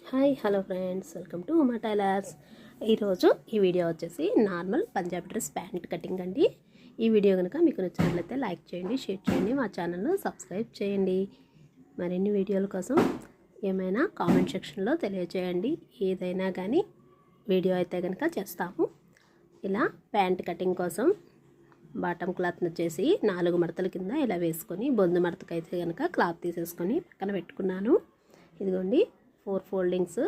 Hi hello friends, welcome to Uma tailors. ఈరోజు ఈ video వచ్చేసి normal Punjabi dress pant cutting అండి. ఈ వీడియో కనుక మీకు నచ్చినట్లయితే లైక్ చేయండి, షేర్ చేయండి, మా ఛానల్ను సబ్స్క్రైబ్ చేయండి. మరిన్ని వీడియోల కోసం ఏమైనా కామెంట్ సెక్షన్లో తెలియజేయండి. ఏదైనా కానీ వీడియో అయితే కనుక చేస్తాము. ఇలా ప్యాంట్ కటింగ్ కోసం బాటమ్ క్లాత్ని వచ్చేసి 4 మడతల కింద ఇలా వేసుకొని బొందు మడతకైతే కనుక క్లాత్ తీసేసుకొని పక్కన పెట్టుకున్నాను. ఇదిగోండి 4 ఫోల్డింగ్స్,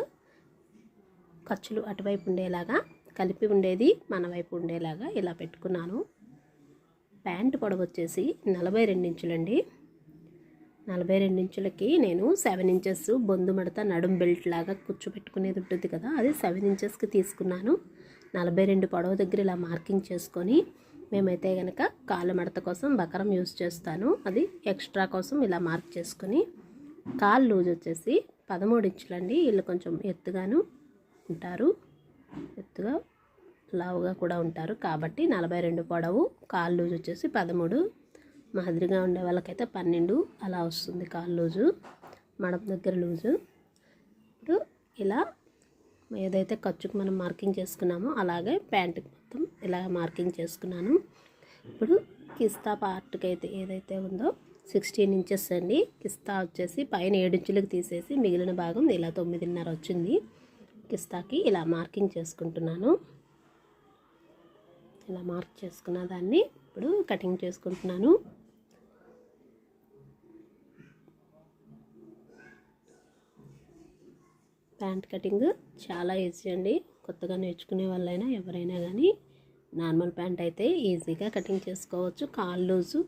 ఖర్చులు అటువైపు ఉండేలాగా కలిపి ఉండేది మన వైపు ఉండేలాగా ఇలా పెట్టుకున్నాను. ప్యాంట్ పొడవు వచ్చేసి 42 ఇంచులండి. 42 ఇంచులకి నేను 7 ఇంచెస్ బొందు మడత నడుం బెల్ట్ లాగా కూర్చోపెట్టుకునేది ఉంటుంది కదా, అది 7 ఇంచెస్కి తీసుకున్నాను. 42 పొడవు దగ్గర ఇలా మార్కింగ్ చేసుకొని, మేమైతే కనుక కాళ్ళ మడత కోసం బకరం యూజ్ చేస్తాను, అది ఎక్స్ట్రా కోసం ఇలా మార్క్ చేసుకొని, కాళ్ళు లూజ్ వచ్చేసి 13 ఇంచులండి. వీళ్ళు కొంచెం ఎత్తుగాను ఉంటారు, ఎత్తుగా లావుగా కూడా ఉంటారు కాబట్టి 42 పొడవు, కాళ్ళు లూజ్ వచ్చేసి 13, మాదిరిగా ఉండే వాళ్ళకైతే 12 అలా వస్తుంది కాళ్ళు లూజు, మడమ దగ్గర లూజు. ఇప్పుడు ఇలా ఏదైతే ఖర్చుకు మనం మార్కింగ్ చేసుకున్నామో అలాగే ప్యాంటుకి మొత్తం ఇలా మార్కింగ్ చేసుకున్నాను. ఇప్పుడు కిస్తా పార్ట్కి అయితే ఏదైతే ఉందో 16 ఇంచెస్ అండి. కిస్తా వచ్చేసి పైన 7 ఇంచులకు తీసేసి మిగిలిన భాగం ఇలా 9.5 వచ్చింది. కిస్తాకి ఇలా మార్కింగ్ చేసుకుంటున్నాను. ఇలా మార్క్ చేసుకున్న దాన్ని ఇప్పుడు కటింగ్ చేసుకుంటున్నాను. ప్యాంట్ కటింగ్ చాలా ఈజీ అండి. కొత్తగా నేర్చుకునే వాళ్ళైనా ఎవరైనా కానీ నార్మల్ ప్యాంట్ అయితే ఈజీగా కటింగ్ చేసుకోవచ్చు. కాళ్ళు లూజు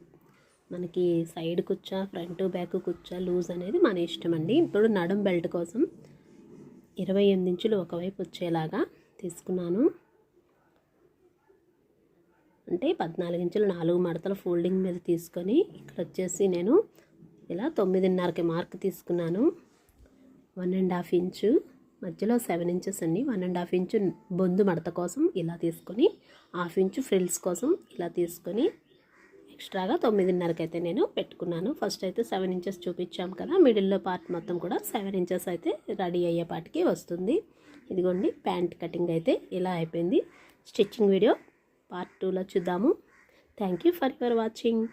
మనకి సైడ్ కుచ్చా, ఫ్రంట్ బ్యాక్ కుచ్చా లూజ్ అనేది మన ఇష్టం అండి. ఇప్పుడు నడుం బెల్ట్ కోసం 28 ఇంచులు ఒకవైపు వచ్చేలాగా తీసుకున్నాను. అంటే 14 ఇంచులు 4 మడతల ఫోల్డింగ్ మీద తీసుకొని ఇక్కడ వచ్చేసి నేను ఇలా 9.5కి మార్క్ తీసుకున్నాను. 1.5 ఇంచు మధ్యలో 7 ఇంచెస్ అండి. 1.5 ఇంచు బొందు మడత కోసం ఇలా తీసుకొని, 1/2 ఇంచు ఫ్రిల్స్ కోసం ఇలా తీసుకొని ఎక్స్ట్రాగా 9.5కి అయితే నేను పెట్టుకున్నాను. ఫస్ట్ అయితే 7 ఇంచెస్ చూపించాం కదా, మిడిల్లో పార్ట్ మొత్తం కూడా 7 ఇంచెస్ అయితే రెడీ అయ్యే పార్ట్కి వస్తుంది. ఇదిగోండి ప్యాంట్ కటింగ్ అయితే ఇలా అయిపోయింది. స్టిచ్చింగ్ వీడియో పార్ట్ 2లో చూద్దాము. Thank you for your watching.